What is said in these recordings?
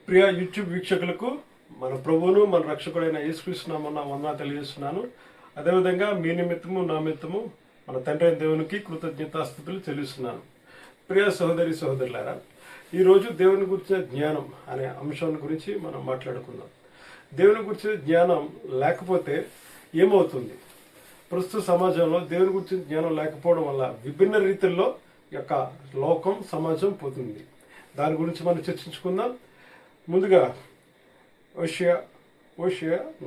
ప్రియ YouTube వీక్షకులకు మన ప్రభువును మన రక్షకుడైన యేసుక్రీస్తు నామమున వందనాలు తెలియజేస్తున్నాను. అదేవిధంగా మీ నిమిత్తము నా నిమిత్తము మన తండ్రి అయిన దేవునికి కృతజ్ఞతాస్తుతులు చెల్లిస్తున్నాను. ప్రియ సహోదరి సహోదరులారా, ఈరోజు దేవుని గురించిన జ్ఞానం అనే అంశం గురించి మనం మాట్లాడుకుందాం. దేవుని గురించిన జ్ఞానం లేకపోతే ఏమవుతుంది? ప్రస్తుత సమాజంలో దేవుని గురించిన జ్ఞానం లేకపోవడం వల్ల విభిన్న రీతిల్లో యొక్క లోకం సమాజం పోతుంది. దాని గురించి మనం చర్చించుకుందాం. ముందుగా హోషేయ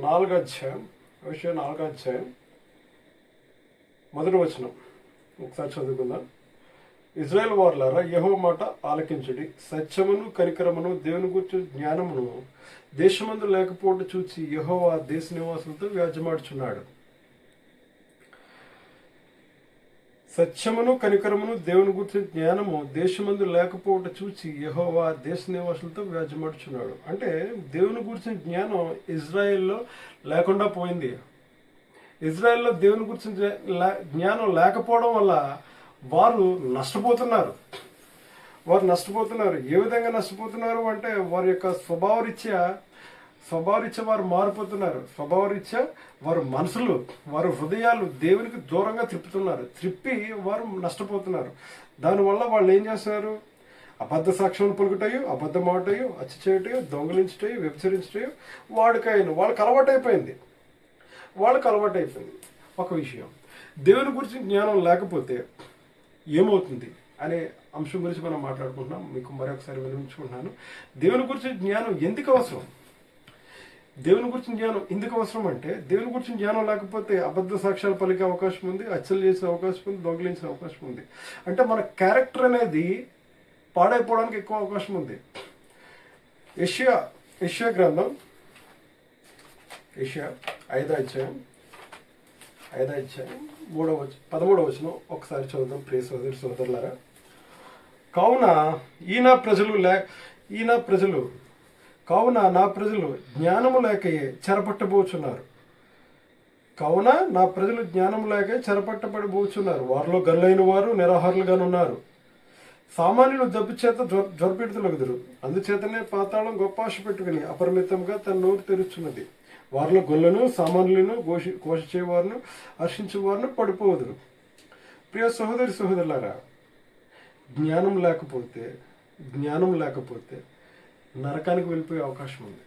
4వ అధ్యాయం మొదటి వచనం ఒకసారి చదువుకుందాం. ఇజ్రాయెల్ వారులారా, యెహోవా మాట ఆలకించుడి. సత్యమును కనికరమును దేవుని గురించి జ్ఞానమును దేశమందు లేకపోవడం చూచి యెహోవా దేశ నివాసులతో వ్యాజ్యమాడుచున్నాడు. సత్యమును కనికరమును దేవుని గురించి జ్ఞానము దేశమందు లేకపోవడం చూచి యెహోవా దేశ నివాసులతో వ్యాజ్యమాడుచున్నాడు. అంటే దేవుని గురించిన జ్ఞానం ఇజ్రాయెల్లో లేకుండా పోయింది. ఇజ్రాయెల్లో దేవుని గురించి జ్ఞానం లేకపోవడం వల్ల వారు నష్టపోతున్నారు. ఏ విధంగా నష్టపోతున్నారు అంటే వారి యొక్క స్వభావరీత్యా వారు మారిపోతున్నారు. స్వభావరీత్యా వారు మనసులు, వారి హృదయాలు దేవునికి దూరంగా త్రిప్పి వారు నష్టపోతున్నారు. దానివల్ల వాళ్ళు ఏం చేస్తున్నారు? అబద్ధ సాక్ష్యం పలుకుతాయో, అబద్ధ మాటయో, హత్య చేయటయో, దొంగలించటయో, వ్యభిచరించటయో వాళ్ళకి అలవాటైపోయింది. ఒక విషయం, దేవుని గురించి జ్ఞానం లేకపోతే ఏమవుతుంది అనే అంశం గురించి మనం మాట్లాడుకుంటున్నాం. మీకు మరొకసారి వినిపించుకుంటున్నాను. దేవుని గురించి జ్ఞానం ఎందుకు అవసరం? దేవుని గురించి జ్ఞానం ఎందుకు అవసరం అంటే, దేవుని గురించి జ్ఞానం లేకపోతే అబద్ధ సాక్ష్యాలు పలికే అవకాశం ఉంది, హత్యలు చేసే అవకాశం ఉంది, దొంగిలించే అవకాశం ఉంది. అంటే మన క్యారెక్టర్ అనేది పాడైపోవడానికి ఎక్కువ అవకాశం ఉంది. యెషయా గ్రంథం 5వ అధ్యాయం 13వ వచనం ఒకసారి చదువుదాం. ప్రియ సోదరి సోదరులారా, కావున నా ప్రజలు జ్ఞానము లేకయే చెరపట్టబోచున్నారు. వారిలో గల్లైన వారు నిరాహారులుగానున్నారు. సామాన్యులు జబ్బు చేత జ్వరపీడితులగుదురు. అందుచేతనే పాతాళం గొప్ప ఆశ పెట్టుకుని అపరిమితంగా తన నోరు తెరుచున్నది. వారిలో గొల్లను, సామాన్యులను, ఘోష చేయవారును, హర్షించేవారును పడిపోదురు. ప్రియ సహోదరి సహోదరులారా, జ్ఞానం లేకపోతే నరకానికి వెళ్ళిపోయే అవకాశం ఉంది.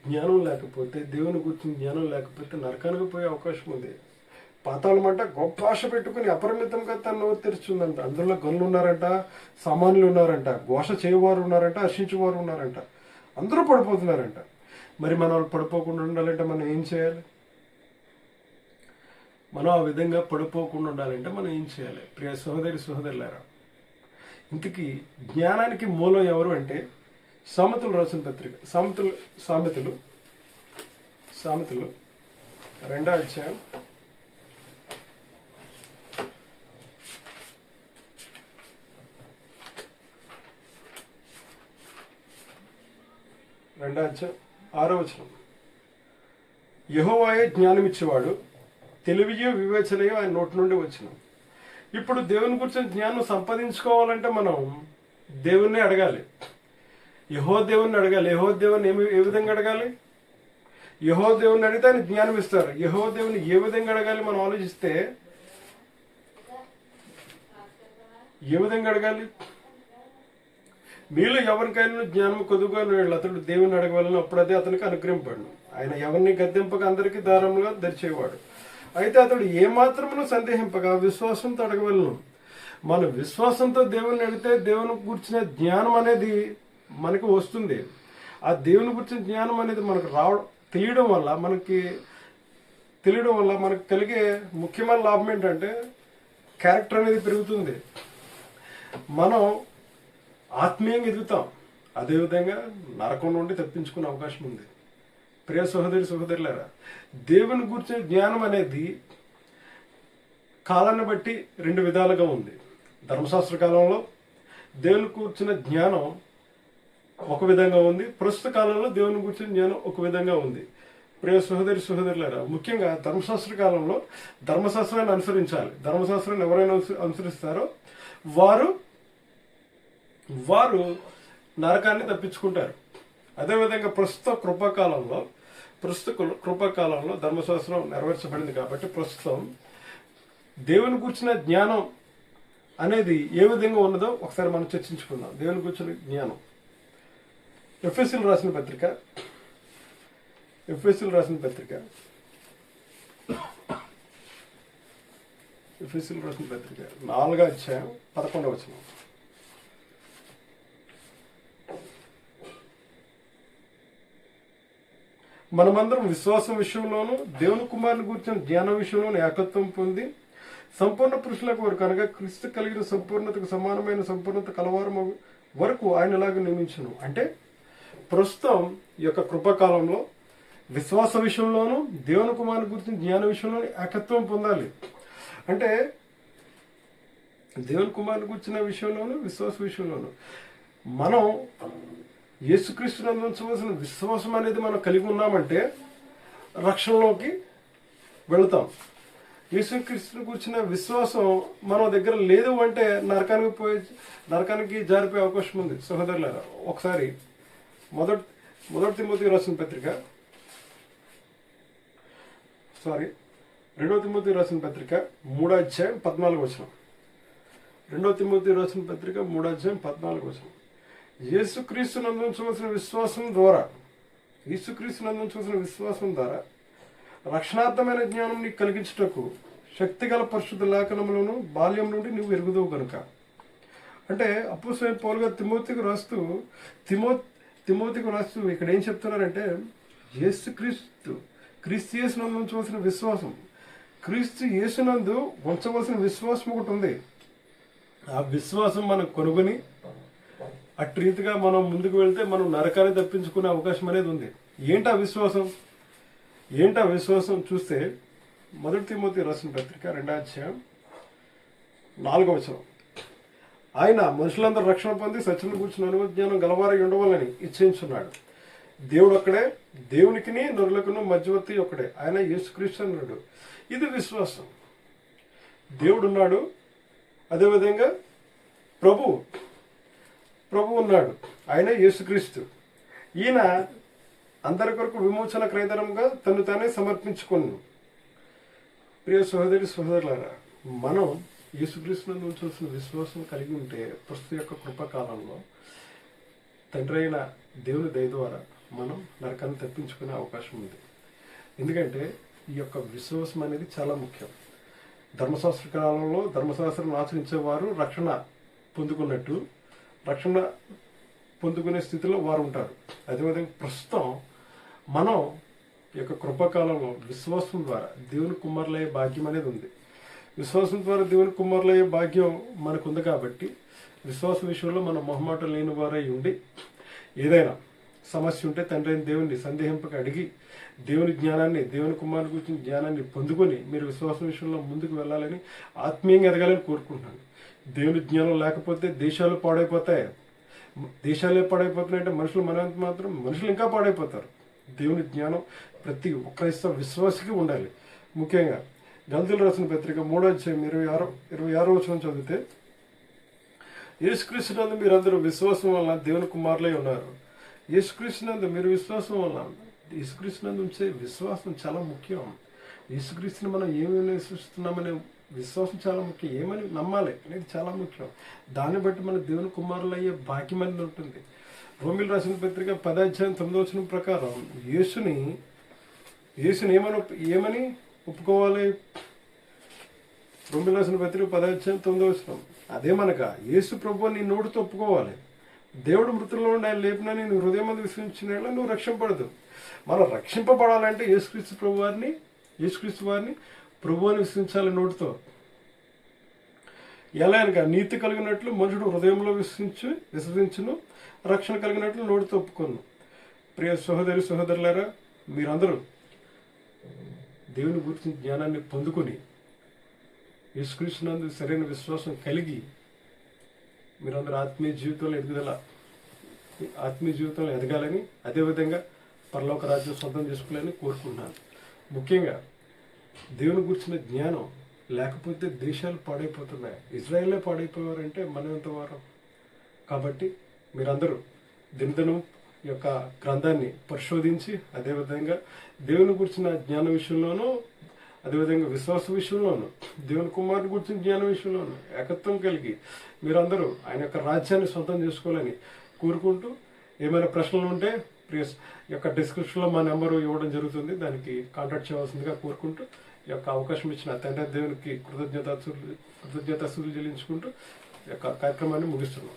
జ్ఞానం లేకపోతే, దేవుని గురించి జ్ఞానం లేకపోతే నరకానికి పోయే అవకాశం ఉంది. పాతాళం అంట గొప్ప ఆశ పెట్టుకుని అపరిమితంగా తన నోరు తెరుచుందంట. అందులో గనులు ఉన్నారంట, సామాన్యులు ఉన్నారంట, ఘోష చేయవారు ఉన్నారంట, హర్షించేవారు ఉన్నారంట. అందరూ పడిపోతున్నారంట. మరి మనం వాళ్ళు పడిపోకుండా ఉండాలంటే మనం ఏం చేయాలి? మనం ఆ విధంగా పడిపోకుండా ఉండాలంటే మనం ఏం చేయాలి? ప్రియ సహోదరి సహోదరులారా, ఇంతకీ జ్ఞానానికి మూలం ఎవరు అంటే సామెతలు రాసిన పత్రిక, సామెతలు 2వ అధ్యాయం 6వ వచనం. యెహోవాయే జ్ఞానమిచ్చేవాడు, తెలివియో వివేచనయో ఆయన నోటి నుండి వచ్చిన. ఇప్పుడు దేవుని గురించి జ్ఞానం సంపాదించుకోవాలంటే మనం దేవుణ్ణి అడగాలి. యెహోవా దేవుణ్ణి అడగాలి. యెహోవా దేవుని ఏ విధంగా అడగాలి? యెహోవా దేవుని అడిగితే ఆయన జ్ఞానం ఇస్తారు. యెహోవా దేవుని ఏ విధంగా అడగాలి మనం ఆలోచిస్తే, ఏ విధంగా అడగాలి? మీలో ఎవరికైనా జ్ఞానం కొద్దుగా అతడు దేవుని అడగవాలని అప్పుడదే అతనికి అనుగ్రహింపడు. ఆయన ఎవరిని గద్దెంపక అందరికీ దారంగా దరిచేవాడు. అయితే అతడు ఏమాత్రమును సందేహింపగా విశ్వాసంతో అడగవలను. మన విశ్వాసంతో దేవుని అడిగితే దేవుని గురించిన జ్ఞానం అనేది మనకు వస్తుంది. ఆ దేవుని గురించిన జ్ఞానం అనేది మనకు తెలియడం వల్ల మనకు కలిగే ముఖ్యమైన లాభం ఏంటంటే క్యారెక్టర్ అనేది పెరుగుతుంది. మనం ఆత్మీయంగా ఎదుగుతాం. అదేవిధంగా నరకం నుండి తప్పించుకునే అవకాశం ఉంది. ప్రియ సహోదరి సహోదరులారా, దేవుని గురించిన జ్ఞానం అనేది కాలాన్ని బట్టి 2 విధాలుగా ఉంది. ధర్మశాస్త్ర కాలంలో దేవుని గురించిన జ్ఞానం ఒక విధంగా ఉంది. ప్రస్తుత కాలంలో దేవుని గురించిన జ్ఞానం ఒక విధంగా ఉంది. ప్రియ సహోదరి సహోదరులారా, ముఖ్యంగా ధర్మశాస్త్ర కాలంలో ధర్మశాస్త్రాన్ని అనుసరించాలి. ధర్మశాస్త్రాన్ని ఎవరైనా అనుసరిస్తారో వారు నరకాన్ని తప్పించుకుంటారు. అదేవిధంగా ప్రస్తుత కృపాకాలంలో ధర్మశాస్త్రం నెరవేర్చబడింది కాబట్టి ప్రస్తుతం దేవుని గురించిన జ్ఞానం అనేది ఏ విధంగా ఉన్నదో ఒకసారి మనం చర్చించుకుందాం. దేవుని గురించిన జ్ఞానం ఎఫెసీయులకు రాసిన పత్రిక 4వ అధ్యాయం 11వ వచనం. మనమందరం విశ్వాసం విషయంలోనూ దేవుని కుమారుని గురించిన జ్ఞానం విషయంలోనూ ఏకత్వం పొంది సంపూర్ణ పురుషులకు వరకు అనగా క్రీస్తు కలిగిన సంపూర్ణతకు సమానమైన సంపూర్ణత కలవారం వరకు ఆయనలాగా నియమించును. అంటే ప్రస్తుతం ఈ యొక్క కృపాకాలంలో విశ్వాస విషయంలోనూ దేవుని కుమారుని గురించిన జ్ఞాన విషయంలోనూ ఏకత్వం పొందాలి. అంటే దేవుని కుమారుని గురించిన విషయంలోనూ విశ్వాస విషయంలోనూ మనం యేసుక్రీస్తుని అందించవలసిన విశ్వాసం అనేది మనం కలిగి ఉన్నామంటే రక్షణలోకి వెళతాం. యేసుక్రీస్తుని గురించిన విశ్వాసం మన దగ్గర లేదు అంటే నరకానికి జారిపోయే అవకాశం ఉంది. సహోదరులారా, ఒకసారి మొదటి తిమోతికి రాసిన పత్రిక 2వ తిమోతికి రాసిన పత్రిక 3వ అధ్యాయం 14వ వచనం. 2వ తిమోతికి రాసిన పత్రిక 3వ అధ్యాయం 14వ వచనం. యేసుక్రీస్తుని అందించవలసిన విశ్వాసం ద్వారా రక్షణార్థమైన జ్ఞానం నీకు కలిగించుటకు శక్తిగల పరిశుద్ధ లేఖనములను బాల్యం నుండి నువ్వు ఎరుగుదవు కనుక. అంటే అపోస్తలుడైన పౌలు గారు తిమోతికి రాస్తూ ఇక్కడ ఏం చెప్తున్నారంటే క్రీస్తు యేసునందు ఉంచవలసిన విశ్వాసం, క్రీస్తు యేసునందు ఉంచవలసిన విశ్వాసం ఒకటి ఉంది. ఆ విశ్వాసం మనం కొనుగొని అటు రీతిగా మనం ముందుకు వెళ్తే మనం నరకాన్ని తప్పించుకునే అవకాశం అనేది ఉంది. ఏంటా విశ్వాసం చూస్తే మొదటి తిమోతి రాసిన పత్రిక 2వ అధ్యాయం 4వ వచనం. ఆయన మనుషులందరూ రక్షణ పొంది సత్యను కూర్చుని అనుజ్ఞానం గలవారై ఉండవాలని ఇచ్ఛించున్నాడు. దేవుడు ఒక్కడే, దేవునికిని నరులకును మధ్యవర్తి ఒక్కడే, ఆయన యేసుక్రీస్తు అన్నాడు. ఇది విశ్వాసం. దేవుడు ఉన్నాడు, అదేవిధంగా ప్రభు ఉన్నాడు, ఆయన యేసుక్రీస్తు. ఈయన అందరి కొరకు విమోచన క్రయధనంగా తను తానే సమర్పించుకున్నాను. ప్రియ సహోదరులారా, మనం యేసుక్రీస్తునందు ఉంచాల్సిన విశ్వాసం కలిగి ఉంటే ప్రస్తుత యొక్క కృపకాలంలో తండ్రి అయిన దేవుని దయ ద్వారా మనం నరకాన్ని తప్పించుకునే అవకాశం ఉంది. ఎందుకంటే ఈ యొక్క విశ్వాసం అనేది చాలా ముఖ్యం. ధర్మశాస్త్ర కాలంలో ధర్మశాస్త్రం ఆచరించేవారు రక్షణ పొందుకునే స్థితిలో వారు ఉంటారు. అదేవిధంగా ప్రస్తుతం మనం ఈ యొక్క కృపకాలంలో విశ్వాసం ద్వారా దేవుని కుమారులయ్యే భాగ్యం అనేది ఉంది. విశ్వాసం ద్వారా దేవుని కుమారులయ్యే భాగ్యం మనకు ఉంది కాబట్టి విశ్వాస విషయంలో మనం మొహమాటం లేని వారై ఉండి ఏదైనా సమస్య ఉంటే తండ్రి అయిన దేవుని సందేహింపక అడిగి దేవుని జ్ఞానాన్ని, దేవుని కుమారుని గురించి జ్ఞానాన్ని పొందుకొని మీరు విశ్వాసం విషయంలో ముందుకు వెళ్ళాలని, ఆత్మీయంగా ఎదగాలని కోరుకుంటున్నాను. దేవుని జ్ఞానం లేకపోతే దేశాలు పాడైపోతాయి. దేశాలే పాడైపోతున్నాయంటే మనుషులు ఇంకా పాడైపోతారు. దేవుని జ్ఞానం ప్రతి ఒక్క విశ్వాసికి ఉండాలి. ముఖ్యంగా గల్తీయులకు రాసిన పత్రిక 3వ అధ్యాయం 26వ వచనం చదివితే, యేసుక్రీస్తునందు మీరందరూ విశ్వాసం వలన దేవుని కుమారులై ఉన్నారు. యేసుక్రీస్తునందు మీరు విశ్వాసం వలన, యేసుక్రీస్తునందు ఉంచే విశ్వాసం చాలా ముఖ్యం. యేసుక్రీస్తుని మనం ఏమేమి విశ్వసిస్తున్నామనే విశ్వాసం చాలా ముఖ్యం. ఏమని నమ్మాలి అనేది చాలా ముఖ్యం. దాన్ని బట్టి మన దేవుని కుమారులయ్యే భాగ్యం అనేది ఉంటుంది. రోమిలకు రాసిన పత్రిక 10వ అధ్యాయం 9వ వచనం ప్రకారం యేసుని ఏమని ఒప్పుకోవాలి? రోమిలకు రాసిన పత్రిక 10వ అధ్యాయం 9వ వచనం. అదేమనగా యేసు ప్రభువు నీ నోటితో ఒప్పుకోవాలి, దేవుడు మృతుల్లో నుండి ఆయన లేపినని నువ్వు హృదయం మంది విశ్వసించిన నువ్వు రక్షింపబడదు. మనం రక్షింపబడాలంటే యేసుక్రీస్తు వారిని ప్రభు అని విశ్వసించాలి నోటితో. ఎలా అనగా నీతి కలిగినట్లు మనుషుడు హృదయంలో విశ్వసించును, రక్షణ కలిగినట్లు నోటితో ఒప్పుకోను. ప్రియ సహోదరులారా, మీరందరూ దేవుని గురించి జ్ఞానాన్ని పొందుకొని యేసుక్రీస్తునందు సరైన విశ్వాసం కలిగి మీరందరూ ఆత్మీయ జీవితంలో ఎదగాలని, అదేవిధంగా పరలోక రాజ్యం సొంతం చేసుకోవాలని కోరుకుంటున్నాను. ముఖ్యంగా దేవుని గురించిన జ్ఞానం లేకపోతే దేశాలు పాడైపోతున్నాయి. ఇజ్రాయేలే పాడైపోయారంటే మనం ఎంతవారం. కాబట్టి మీరందరూ దినదినం ఈ యొక్క గ్రంథాన్ని పరిశోధించి అదేవిధంగా దేవుని గురించిన జ్ఞాన విషయంలోనూ అదేవిధంగా విశ్వాస విషయంలోనూ దేవుని కుమారుని గురించిన జ్ఞాన విషయంలోనూ ఏకత్వం కలిగి మీరందరూ ఆయన యొక్క రాజ్యాన్ని సొంతం చేసుకోవాలని కోరుకుంటూ ఏమైనా ప్రశ్నలు ఉంటే ప్లీజ్ ఈ యొక్క డిస్క్రిప్షన్లో మా నెంబరు ఇవ్వడం జరుగుతుంది, దానికి కాంటాక్ట్ చేయవలసిందిగా కోరుకుంటూ ఈ యొక్క అవకాశం ఇచ్చిన తండ్రి దేవునికి కృతజ్ఞతాస్తుతులు చెల్లించుకుంటూ ఈ యొక్క కార్యక్రమాన్ని ముగిస్తున్నాం.